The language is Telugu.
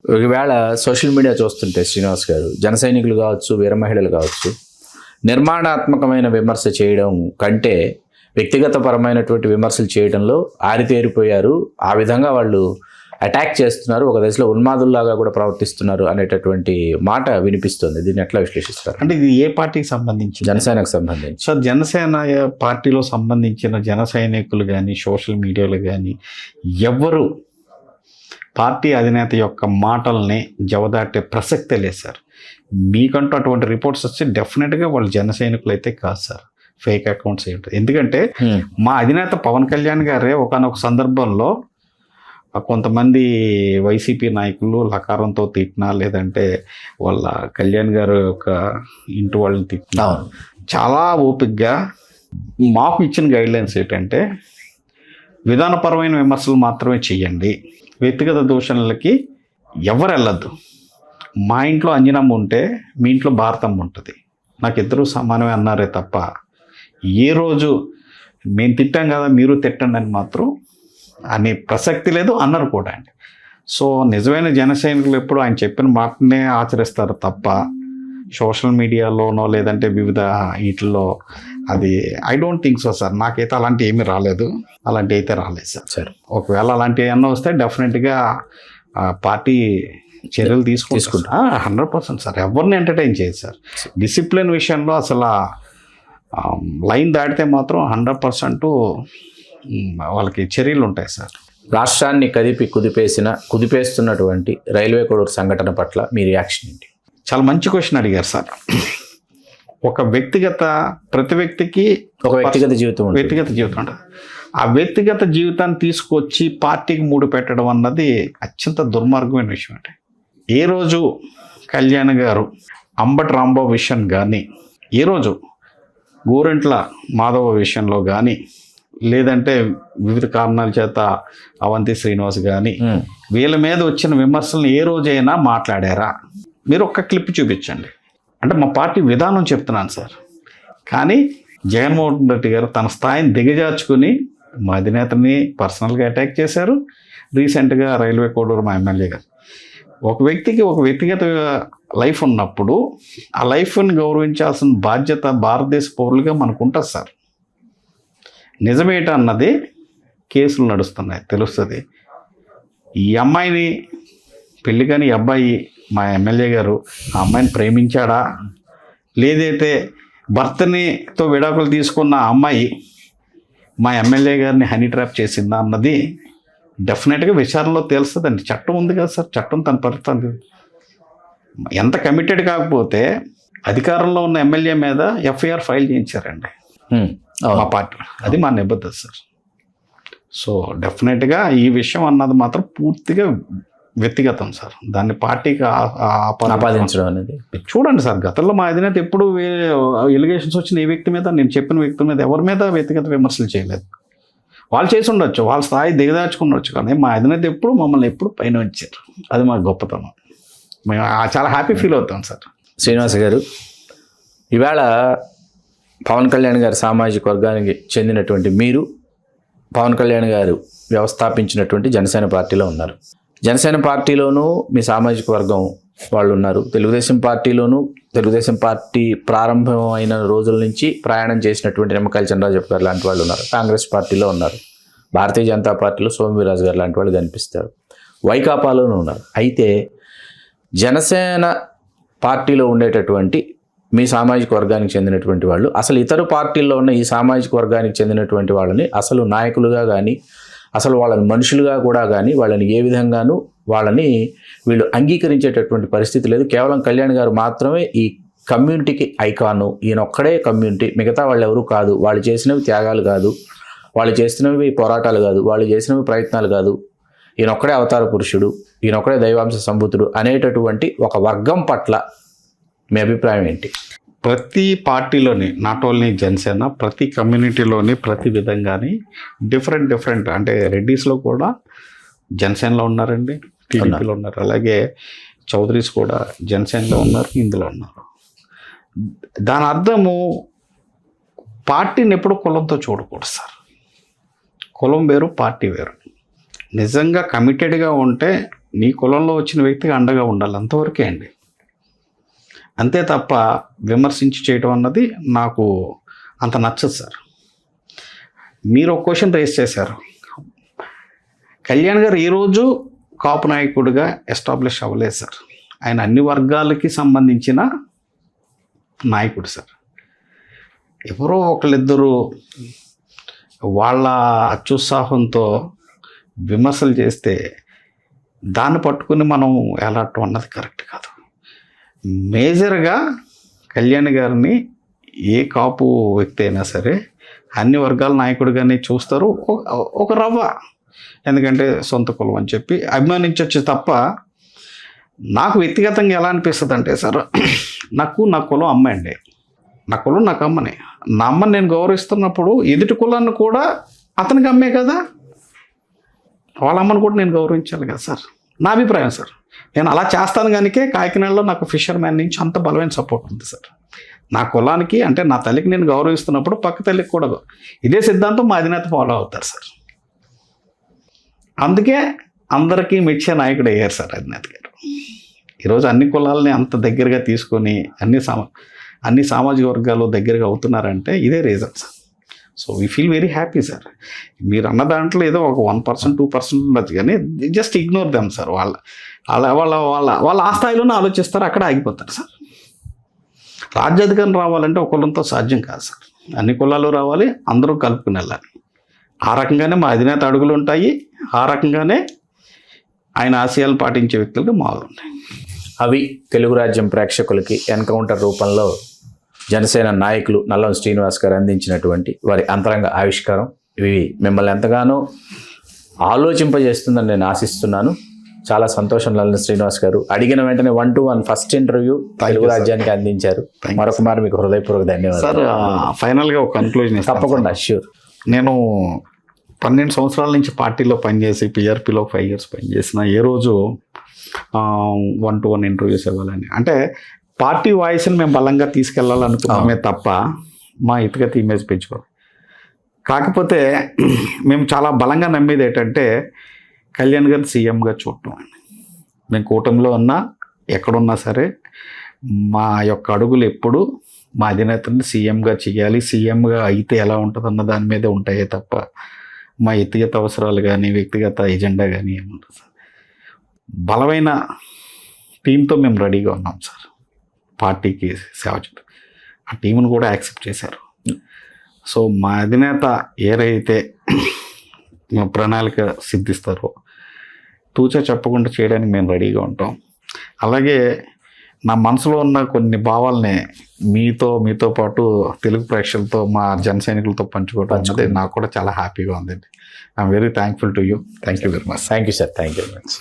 ఒకవేళ సోషల్ మీడియా చూస్తుంటే శ్రీనివాస్ గారు, జన సైనికులు కావచ్చు, వీర మహిళలు కావచ్చు, నిర్మాణాత్మకమైన విమర్శ చేయడం కంటే వ్యక్తిగతపరమైనటువంటి విమర్శలు చేయడంలో ఆరితేరిపోయారు. ఆ విధంగా వాళ్ళు అటాక్ చేస్తున్నారు, ఒక దశలో ఉన్మాదుల్లాగా కూడా ప్రవర్తిస్తున్నారు అనేటటువంటి మాట వినిపిస్తుంది. దీన్ని ఎట్లా విశ్లేషిస్తారు? అంటే ఇది ఏ పార్టీకి సంబంధించి? జనసేనకు సంబంధించి. సార్, జనసేన పార్టీలో సంబంధించిన జన సైనికులు కానీ సోషల్ మీడియాలో కానీ ఎవరు పార్టీ అధినేత యొక్క మాటల్ని జవదాటే ప్రసక్తే లేదు సార్. మీకంటూ అటువంటి రిపోర్ట్స్ వస్తే డెఫినెట్గా వాళ్ళు జన సైనికులు అయితే కాదు సార్, ఫేక్ అకౌంట్స్ ఏంటి. ఎందుకంటే మా అధినేత పవన్ కళ్యాణ్ గారే ఒకానొక సందర్భంలో కొంతమంది వైసీపీ నాయకులు లకారంతో తిట్టినా, లేదంటే వాళ్ళ కళ్యాణ్ గారు యొక్క ఇంటి వాళ్ళని తిట్టినా చాలా ఓపికగా మాకు ఇచ్చిన గైడ్లైన్స్ ఏంటంటే విధానపరమైన విమర్శలు మాత్రమే చేయండి, వ్యక్తిగత దూషణలకి ఎవరు వెళ్ళద్దు. మా ఇంట్లో అంజనమ్మ ఉంటే మీ ఇంట్లో భారతమ్మ ఉంటుంది, నాకు ఇద్దరు సమానమే అన్నారే తప్ప ఏ రోజు మేము తిట్టాం కదా మీరు తిట్టండి అని మాత్రం అనే ప్రసక్తి లేదు అన్నారు కూడా అండి. సో నిజమైన జన సైనికులు ఎప్పుడు ఆయన చెప్పిన మాటనే ఆచరిస్తారు తప్ప సోషల్ మీడియాలోనో లేదంటే వివిధ వీటిల్లో అది I don't think so sir. నాకైతే అలాంటి ఏమీ రాలేదు, అలాంటి అయితే రాలేదు సార్. సరే, ఒకవేళ అలాంటివి ఏమన్నా వస్తే డెఫినెట్గా పార్టీ చర్యలు తీసుకుంటా 100% సార్. ఎవరిని ఎంటర్టైన్ చేయదు సార్. డిసిప్లిన్ విషయంలో అసలు లైన్ దాటితే మాత్రం 100% వాళ్ళకి చర్యలు ఉంటాయి సార్. రాష్ట్రాన్ని కుదిపేస్తున్నటువంటి రైల్వే కోడూరు సంఘటన పట్ల మీ రియాక్షన్ ఏంటి? చాలా మంచి క్వశ్చన్ అడిగారు సార్. ప్రతి వ్యక్తికి ఒక వ్యక్తిగత జీవితం ఉంటుంది. ఆ వ్యక్తిగత జీవితాన్ని తీసుకొచ్చి పార్టీకి మూడు పెట్టడం అన్నది అత్యంత దుర్మార్గమైన విషయం. అంటే ఏ రోజు కళ్యాణ్ గారు అంబటి రాంబాబు విషయం కానీ, ఏ రోజు గోరెంట్ల మాధవ విషయంలో కానీ, లేదంటే వివిధ కారణాల చేత అవంతి శ్రీనివాస్ కానీ వీళ్ళ మీద వచ్చిన విమర్శలను ఏ రోజైనా మాట్లాడారా? మీరు ఒక్క క్లిప్ చూపించండి. అంటే మా పార్టీ విధానం చెప్తున్నాను సార్. కానీ జగన్మోహన్ రెడ్డి గారు తన స్థాయిని దిగజార్చుకుని మా అధినేతని పర్సనల్గా అటాక్ చేశారు. రీసెంట్గా రైల్వే కోడూరు మా ఎమ్మెల్యే గారు. ఒక వ్యక్తికి ఒక వ్యక్తిగత లైఫ్ ఉన్నప్పుడు ఆ లైఫ్ని గౌరవించాల్సిన బాధ్యత భారతదేశ పౌరులుగా మనకు ఉంటుంది సార్. నిజమేట అన్నది కేసులు నడుస్తున్నాయి, తెలుస్తుంది. ఈ అమ్మాయిని పెళ్లి కాని అబ్బాయి మా ఎమ్మెల్యే గారు ఆ అమ్మాయిని ప్రేమించాడా, లేదైతే భర్తనితో విడాకులు తీసుకున్న అమ్మాయి మా ఎమ్మెల్యే గారిని హనీ ట్రాప్ చేసిందా అన్నది డెఫినెట్గా విచారణలో తెలుస్తుందండి. చట్టం ఉంది కదా సార్, చట్టం తన పరిస్థితి. ఎంత కమిటెడ్ కాకపోతే అధికారంలో ఉన్న ఎమ్మెల్యే మీద ఎఫ్ఐఆర్ ఫైల్ చేయించారండి మా పార్టీ. అది మా నిబద్ధత సార్. సో డెఫినెట్గా ఈ విషయం అన్నది మాత్రం పూర్తిగా వ్యక్తిగతం సార్. దాన్ని పార్టీకి ఆపాదించడం అనేది చూడండి సార్. గతంలో మా అధినేత ఎప్పుడు ఎలిగేషన్స్ వచ్చిన ఏ వ్యక్తి మీద, నేను చెప్పిన వ్యక్తుల మీద ఎవరి మీద వ్యక్తిగత విమర్శలు చేయలేదు. వాళ్ళు చేసి ఉండొచ్చు, వాళ్ళ స్థాయి దిగదార్చుకుండొచ్చు, కానీ మా అధినేత ఎప్పుడు మమ్మల్ని ఎప్పుడు పైన వచ్చారు. అది మా గొప్పతనం. మేము చాలా హ్యాపీ ఫీల్ అవుతాం సార్. శ్రీనివాస్ గారు, ఇవాళ పవన్ కళ్యాణ్ గారి సామాజిక వర్గానికి చెందినటువంటి మీరు పవన్ కళ్యాణ్ గారు వ్యవస్థాపించినటువంటి జనసేన పార్టీలో ఉన్నారు. జనసేన పార్టీలోనూ మీ సామాజిక వర్గం వాళ్ళు ఉన్నారు. తెలుగుదేశం పార్టీలోనూ తెలుగుదేశం పార్టీ ప్రారంభం అయిన రోజుల నుంచి ప్రయాణం చేసినటువంటి నిమ్మకాయల చంద్రరాజప్ప గారు లాంటి వాళ్ళు ఉన్నారు. కాంగ్రెస్ పార్టీలో ఉన్నారు. భారతీయ జనతా పార్టీలో సోమవీరాజు గారు లాంటి వాళ్ళు కనిపిస్తారు. వైకాపాలోనూ ఉన్నారు. అయితే జనసేన పార్టీలో ఉండేటటువంటి మీ సామాజిక వర్గానికి చెందినటువంటి వాళ్ళు అసలు ఇతర పార్టీల్లో ఉన్న ఈ సామాజిక వర్గానికి చెందినటువంటి వాళ్ళని అసలు నాయకులుగా కానీ, అసలు వాళ్ళని మనుషులుగా కూడా కానీ, వాళ్ళని ఏ విధంగానూ వాళ్ళని వీళ్ళు అంగీకరించేటటువంటి పరిస్థితి లేదు. కేవలం కళ్యాణ్ గారు మాత్రమే ఈ కమ్యూనిటీకి ఐకాను. ఈయన ఒక్కడే కమ్యూనిటీ, మిగతా వాళ్ళు ఎవరు కాదు. వాళ్ళు చేసినవి త్యాగాలు కాదు, వాళ్ళు చేసినవి పోరాటాలు కాదు, వాళ్ళు చేసినవి ప్రయత్నాలు కాదు. ఈయన ఒక్కడే అవతార పురుషుడు, ఈయన ఒక్కడే దైవాంశ సంభూతుడు అనేటటువంటి ఒక వర్గం పట్ల మీ అభిప్రాయం ఏంటి? ప్రతి పార్టీలోని, నాట్ ఓన్లీ జనసేన, ప్రతి కమ్యూనిటీలోని ప్రతి విధంగానే డిఫరెంట్ అంటే రెడ్డిస్లో కూడా జనసేనలో ఉన్నారండి, టీడీపీలో ఉన్నారు. అలాగే చౌదరీస్ కూడా జనసేనలో ఉన్నారు, ఇందులో ఉన్నారు. దాని అర్థము పార్టీని ఎప్పుడు కులంతో చూడకూడదు సార్. కులం వేరు, పార్టీ వేరు. నిజంగా కమిటెడ్గా ఉంటే నీ కులంలో వచ్చిన వ్యక్తికి అండగా ఉండాలి, అంతవరకే అండి. అంతే తప్ప విమర్శించి చేయడం అన్నది నాకు అంత నచ్చదు సార్. మీరు ఒక క్వశ్చన్ రేస్ చేశారు, కళ్యాణ్ గారు ఈ రోజు కాపు నాయకుడిగా ఎస్టాబ్లిష్ అవ్వలేదు సార్. ఆయన అన్ని వర్గాలకి సంబంధించిన నాయకుడు సార్. ఎవరో ఒకళ్ళిద్దరూ వాళ్ళ అత్యుత్సాహంతో విమర్శలు చేస్తే దాన్ని పట్టుకుని మనం ఎలాటం అన్నది కరెక్ట్ కాదు. మేజర్గా కళ్యాణ్ గారిని ఏ కాపు వ్యక్తి అయినా సరే అన్ని వర్గాల నాయకుడిగానే చూస్తారు. ఒక రవ్వ, ఎందుకంటే సొంత కులం అని చెప్పి అభిమానించవచ్చు తప్ప, నాకు వ్యక్తిగతంగా ఎలా అనిపిస్తుంది అంటే సార్, నా కులం అమ్మ అండి, నా కులం నాకు అమ్మని, నా అమ్మని నేను గౌరవిస్తున్నప్పుడు ఎదుటి కులాన్ని కూడా అతనికి అమ్మే కదా, వాళ్ళ అమ్మని కూడా నేను గౌరవించాలి కదా సార్. నా అభిప్రాయం సార్. నేను అలా చేస్తాను కనుకే కాకినాడలో నాకు ఫిషర్ మ్యాన్ నుంచి అంత బలమైన సపోర్ట్ ఉంది సార్. నా కులానికి అంటే నా తల్లికి నేను గౌరవిస్తున్నప్పుడు పక్క తల్లికి కూడా ఇదే సిద్ధాంతం మా అధినేత ఫాలో అవుతారు సార్. అందుకే అందరికీ మెచ్చే నాయకుడు అయ్యారు సార్ అధినేత గారు. ఈరోజు అన్ని కులాలని అంత దగ్గరగా తీసుకొని అన్ని సామాజిక వర్గాలు దగ్గరగా అవుతున్నారంటే ఇదే reason sir. So we feel very happy sir. మీరు అన్న దాంట్లో ఏదో ఒక 1% 2% ఉండొచ్చు, కానీ జస్ట్ ఇగ్నోర్ దెమ్ సార్. వాళ్ళ వాళ్ళ వాళ్ళ వాళ్ళ ఆ స్థాయిలోనే ఆలోచిస్తారు, అక్కడ ఆగిపోతారు సార్. రాజ్యాధికారం రావాలంటే ఒక కులంతో సాధ్యం కాదు సార్. అన్ని కులాలు రావాలి, అందరూ కలుపుకుని వెళ్ళాలి. ఆ రకంగానే మా అధినేత అడుగులు ఉంటాయి, ఆ రకంగానే ఆయన ఆశయాలు పాటించే వ్యక్తులకు మాలు ఉంటాయి. అవి తెలుగు రాజ్యం ప్రేక్షకులకి ఎన్కౌంటర్ రూపంలో జనసేన నాయకులు నల్లం శ్రీనివాస్ గారు అందించినటువంటి వారి అంతరంగ ఆవిష్కారం. ఇవి మిమ్మల్ని ఎంతగానో ఆలోచింపజేస్తుందని నేను ఆశిస్తున్నాను. చాలా సంతోషం నల్లం శ్రీనివాస్ గారు. అడిగిన వెంటనే 1-to-1 ఫస్ట్ ఇంటర్వ్యూ తెలుగు రాజ్యానికి అందించారు. మరొక మారు మీకు హృదయపూర్వక ధన్యవాదాలు సార్. ఫైనల్గా ఒక కన్క్లూజన్ తప్పకుండా. ష్యూర్. నేను 12 సంవత్సరాల నుంచి పార్టీలో పనిచేసి పిఆర్పీలో 5 years పనిచేసిన ఏ రోజు 1-to-1 ఇంటర్వ్యూస్ ఇవ్వాలని, అంటే పార్టీ వాయిస్ని మేము బలంగా తీసుకెళ్లాలనుకున్నామే తప్ప మా ఇతగత ఇమేజ్ పెంచుకోవాలి. కాకపోతే మేము చాలా బలంగా నమ్మేది ఏంటంటే కళ్యాణ్ గారిని సీఎంగా చూడటం అండి. మేము కూటమిలో ఉన్నా ఎక్కడున్నా సరే మా యొక్క అడుగులు ఎప్పుడు మా అధినేతని సీఎంగా చేయాలి, సీఎంగా అయితే ఎలా ఉంటుందన్న దాని మీదే ఉంటాయే తప్ప మా వ్యక్తిగత అవసరాలు కానీ వ్యక్తిగత ఎజెండా కానీ ఏముంటుంది సార్. బలమైన టీంతో మేము రెడీగా ఉన్నాం సార్ పార్టీకి సేవ చేయడం. ఆ టీంను కూడా యాక్సెప్ట్ చేశారు. సో మా అధినేత ఏదైతే ప్రణాళిక సిద్ధిస్తారో తూచా చెప్పకుండా చేయడానికి మేము రెడీగా ఉంటాం. అలాగే నా మనసులో ఉన్న కొన్ని భావాల్ని మీతో పాటు తెలుగు ప్రేక్షకులతో మా జన సైనికులతో పంచుకోవడం అనేది నాకు కూడా చాలా హ్యాపీగా ఉందండి. I'm very thankful to you. Thank you very much. Thank you sir. Thank you very much.